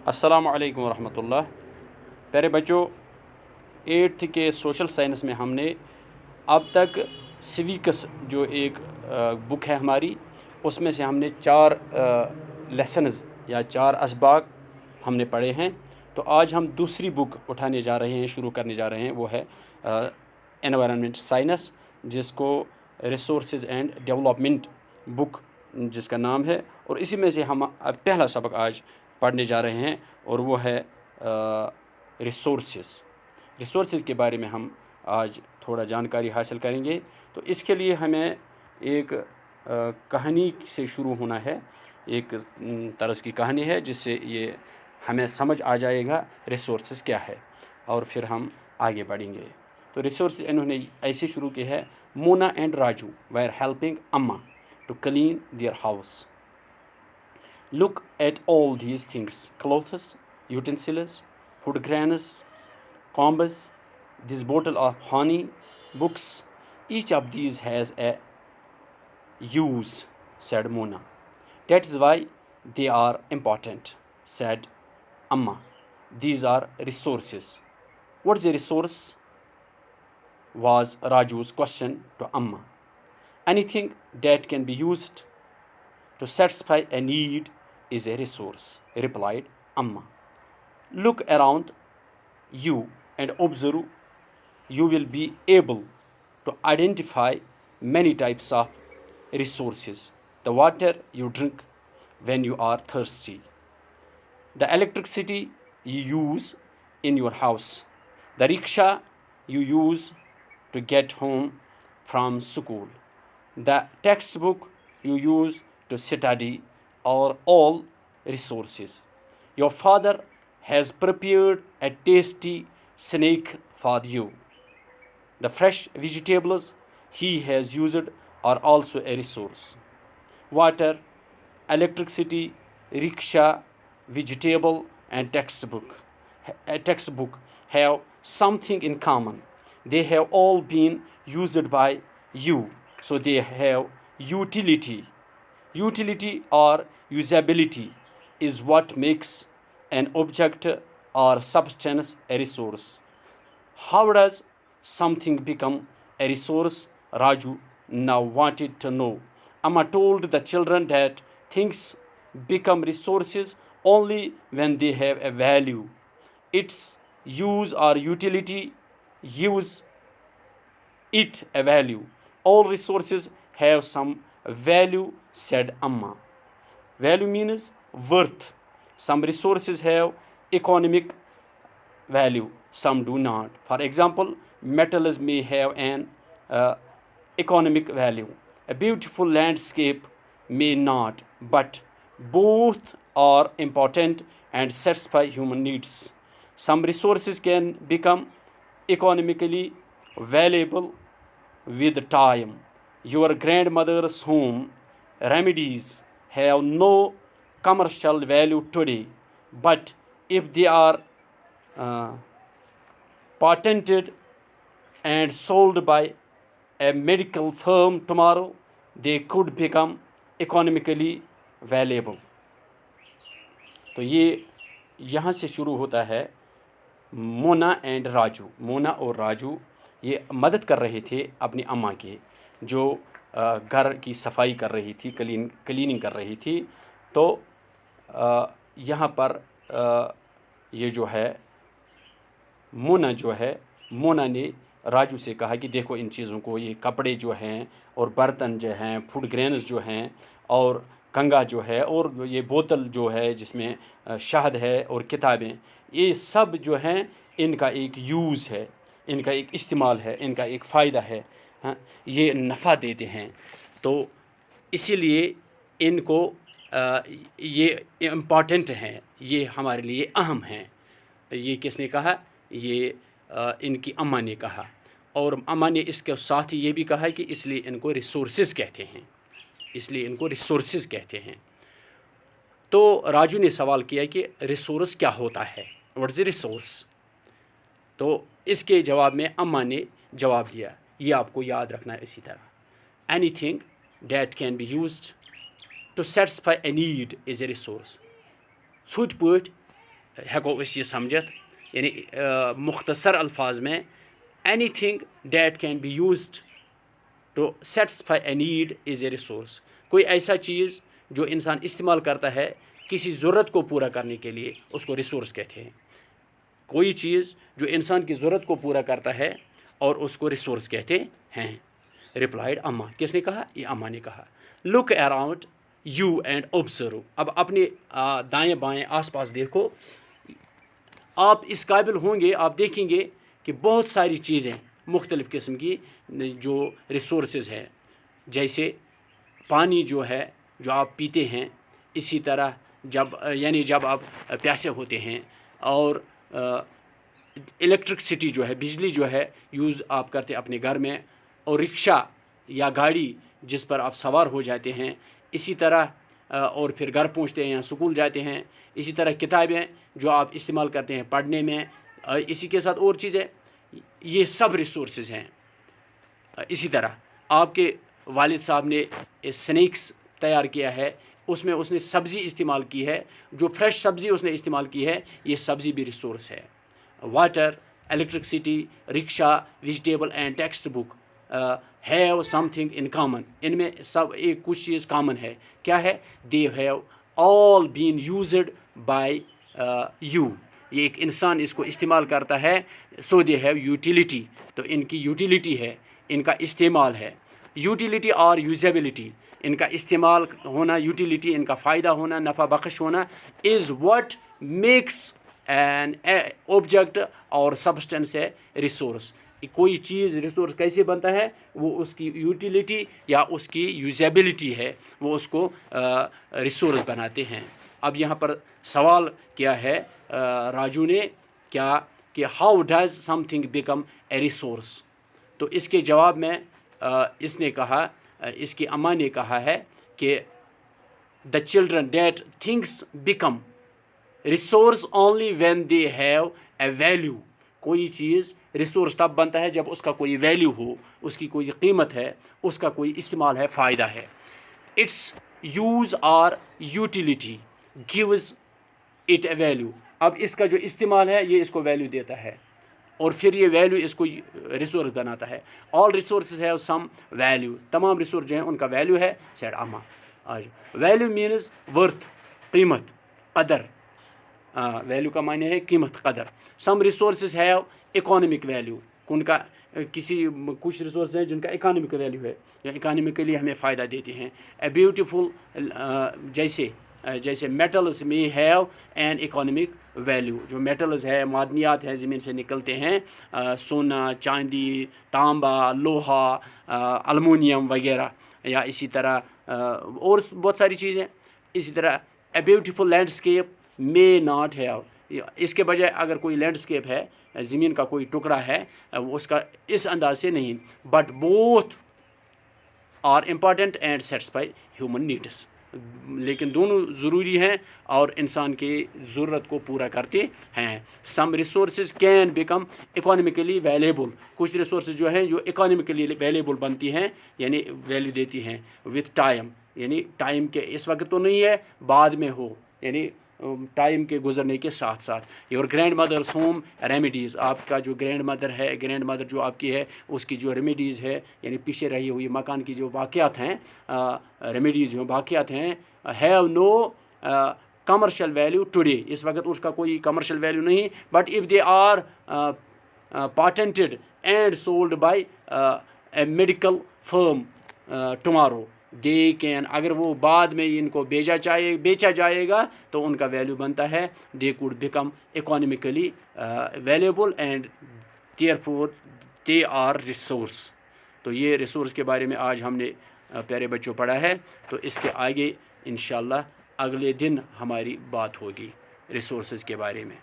السلام علیکم ورحمۃ اللہ۔ پیارے بچوں، 8th کے سوشل سائنس میں ہم نے اب تک سیویکس جو ایک بک ہے ہماری، اس میں سے ہم نے 4 لیسنز یا 4 اسباق ہم نے پڑھے ہیں۔ تو آج ہم دوسری بک اٹھانے جا رہے ہیں، شروع کرنے جا رہے ہیں، وہ ہے انوائرنمنٹ سائنس، جس کو ریسورسز اینڈ ڈیولپمنٹ بک جس کا نام ہے، اور اسی میں سے ہم پہلا سبق آج پڑھنے جا رہے ہیں، اور وہ ہے ریسورسز کے بارے میں ہم آج تھوڑا جانکاری حاصل کریں گے۔ تو اس کے لیے ہمیں ایک کہانی سے شروع ہونا ہے، ایک طرز کی کہانی ہے جس سے یہ ہمیں سمجھ آ جائے گا ریسورسز کیا ہے، اور پھر ہم آگے بڑھیں گے۔ تو ریسورسز انہوں نے ایسے شروع کی ہے: Mona and Raju were helping amma to clean their house. Look at all these things: clothes, utensils, food grains, combs, this bottle of honey, books. Each of these has a use, said Mona. That is why they are important, said Amma. These are resources. What is a resource? Was Raju's question to Amma. Anything that can be used to satisfy a need is a resource, replied Amma. Look around you and observe. You will be able to identify many types of resources: the water you drink when you are thirsty, the electricity you use in your house, the rickshaw you use to get home from school, the textbook you use to study, are all resources. Your father has prepared a tasty snack for you. The fresh vegetables he has used are also a resource. Water, electricity, rickshaw, vegetable, and textbook have something in common. They have all been used by you, so they have utility. Utility or usability is what makes an object or substance a resource. How does something become a resource? Raju now wanted to know. Amma told the children that things become resources only when they have a value. Its use or utility gives it a value. All resources have some value, said Amma. Value means worth. Some resources have economic value, some do not. For example, metals may have an economic value. A beautiful landscape may not, but both are important and satisfy human needs. Some resources can become economically valuable with time. Your grandmother's home remedies have no commercial value today, but if they are patented and sold by a medical firm tomorrow, they could become economically valuable. تو یہ یہاں سے شروع ہوتا ہے Mona and Raju. مونا اور راجو یہ مدد کر رہے تھے اپنی اماں کے، جو گھر کی صفائی کر رہی تھی، کلیننگ کر رہی تھی۔ تو یہاں پر یہ جو ہے مونا نے راجو سے کہا کہ دیکھو ان چیزوں کو، یہ کپڑے جو ہیں اور برتن جو ہیں، فوڈ گرینز جو ہیں، اور کنگا جو ہے، اور یہ بوتل جو ہے جس میں شہد ہے، اور کتابیں، یہ سب جو ہیں ان کا ایک یوز ہے، ان کا ایک استعمال ہے، ان کا ایک فائدہ ہے، یہ نفع دیتے ہیں۔ تو اسی لیے ان کو یہ امپورٹنٹ ہیں، یہ ہمارے لیے اہم ہیں۔ یہ کس نے کہا؟ یہ ان کی اماں نے کہا، اور اماں نے اس کے ساتھ یہ بھی کہا کہ اس لیے ان کو ریسورسز کہتے ہیں، اس لیے ان کو ریسورسز کہتے ہیں۔ تو راجو نے سوال کیا کہ ریسورس کیا ہوتا ہے؟ What is a resource? تو اس کے جواب میں اماں نے جواب دیا، یہ آپ کو یاد رکھنا ہے اسی طرح: anything that can be used to satisfy a need is a resource. ژھوٚٹۍ پٲٹھۍ ہیکو أسۍ یہِ سمجھت یعنی مختصر الفاظ میں anything that can be used to satisfy a need is a resource. کوئی ایسا چیز جو انسان استعمال کرتا ہے کسی ضرورت کو پورا کرنے کے لیے اس کو ریسورس کہتے ہیں. کوئی چیز جو انسان کی ضرورت کو پورا کرتا ہے اور اس کو ریسورس کہتے ہیں. ریپلائڈ اما. کس نے کہا؟ یہ اما نے کہا. Look around you and observe. اب اپنے دائیں بائیں آس پاس دیکھو. آپ اس قابل ہوں گے، آپ دیکھیں گے کہ بہت ساری چیزیں مختلف قسم کی جو ریسورسز ہیں، جیسے پانی جو ہے جو آپ پیتے ہیں، اسی طرح جب آپ پیاسے ہوتے ہیں، اور الیکٹرکسٹی جو ہے بجلی جو ہے یوز آپ کرتے اپنے گھر میں، اور رکشہ یا گاڑی جس پر آپ سوار ہو جاتے ہیں، اسی طرح اور پھر گھر پہنچتے ہیں یا سکول جاتے ہیں، اسی طرح کتابیں جو آپ استعمال کرتے ہیں پڑھنے میں، اسی کے ساتھ اور چیزیں، یہ سب ریسورسز ہیں. اسی طرح آپ کے والد صاحب نے سنیکس تیار کیا ہے، اس میں اس نے سبزی استعمال کی ہے، جو فریش سبزی اس نے استعمال کی ہے، یہ سبزی بھی ریسورس ہے. Water, electricity, rickshaw, vegetable and text book have something in common. ان میں سب ایک کچھ چیز کامن ہے. کیا ہے؟ They have all been used by you. یہ ایک انسان اس کو استعمال کرتا ہے. So they have utility. تو ان کی یوٹیلیٹی ہے، ان کا استعمال ہے. یوٹیلیٹی اور یوزیبلٹی، ان کا استعمال ہونا، یوٹیلیٹی ان کا فائدہ ہونا، نفع بخش ہونا، is what makes an object اور سبسٹنس ہے ریسورس. کوئی چیز ریسورس کیسے بنتا ہے؟ وہ اس کی یوٹیلیٹی یا اس کی یوزیبلٹی ہے، وہ اس کو ریسورس بناتے ہیں. اب یہاں پر سوال کیا ہے راجو نے، کیا کہ how does some thing become a resource. تو اس کے جواب میں اس نے کہا، اس کی اماں نے کہا ہے کہ the children that things become resource only when they have a value. کوئی چیز ریسورس تب بنتا ہے جب اس کا کوئی ویلیو ہو، اس کی کوئی قیمت ہے، اس کا کوئی استعمال ہے، فائدہ ہے. اٹس یوز اور utility gives it a value. اب اس کا جو استعمال ہے یہ اس کو ویلیو دیتا ہے، اور پھر یہ ویلیو اس کو ریسورس بناتا ہے. All resources have some value. تمام ریسورس جو ہیں ان کا ویلیو ہے. سیڈ اما. ویلیو مینز ورتھ، قیمت، قدر. ویلیو کا معنی ہے قیمت، قدر. Some resources have economic value. ان کا کچھ ریسورس ہیں جن کا اکانومک ویلیو ہے، یا اکانومیکلی ہمیں فائدہ دیتے ہیں. اے بیوٹیفل، جیسے میٹلز میں ہیو این اکانومک ویلیو. جو میٹلز ہے، معدنیات ہیں، زمین سے نکلتے ہیں، سونا، چاندی، تانبا، لوہا، المونیم وغیرہ، یا اسی طرح اور بہت ساری چیزیں. اسی طرح a beautiful landscape may not have. اس کے بجائے اگر کوئی لینڈسکیپ ہے، زمین کا کوئی ٹکڑا ہے، اس کا اس انداز سے نہیں. But both are important and satisfy human needs. لیکن دونوں ضروری ہیں اور انسان کی ضرورت کو پورا کرتے ہیں. Some resources can become economically valuable. کچھ ریسورسز جو ہیں جو اکانومیکلی ویلیبل بنتی ہیں، یعنی ویلیو دیتی ہیں وتھ ٹائم. یعنی ٹائم کے اس وقت تو نہیں ہے، بعد میں ہو، یعنی ٹائم کے گزرنے کے ساتھ ساتھ. یور گرینڈ مدرس ہوم ریمیڈیز. آپ کا جو گرینڈ مدر ہے، گرینڈ مدر جو آپ کی ہے، اس کی جو ریمیڈیز ہے، یعنی پیچھے رہی ہوئی مکان کی جو واقعات ہیں، ریمیڈیز جو واقعات ہیں، have no commercial value today. اس وقت اس کا کوئی کمرشل ویلیو نہیں. But if they are patented and sold by a medical firm tomorrow they can. اگر وہ بعد میں ان کو بیچا جائے گا تو ان کا ویلیو بنتا ہے. They could become economically valuable and therefore they are resource. تو یہ ریسورس کے بارے میں آج ہم نے پیارے بچوں پڑھا ہے. تو اس کے آگے انشاءاللہ اگلے دن ہماری بات ہوگی ریسورسز کے بارے میں.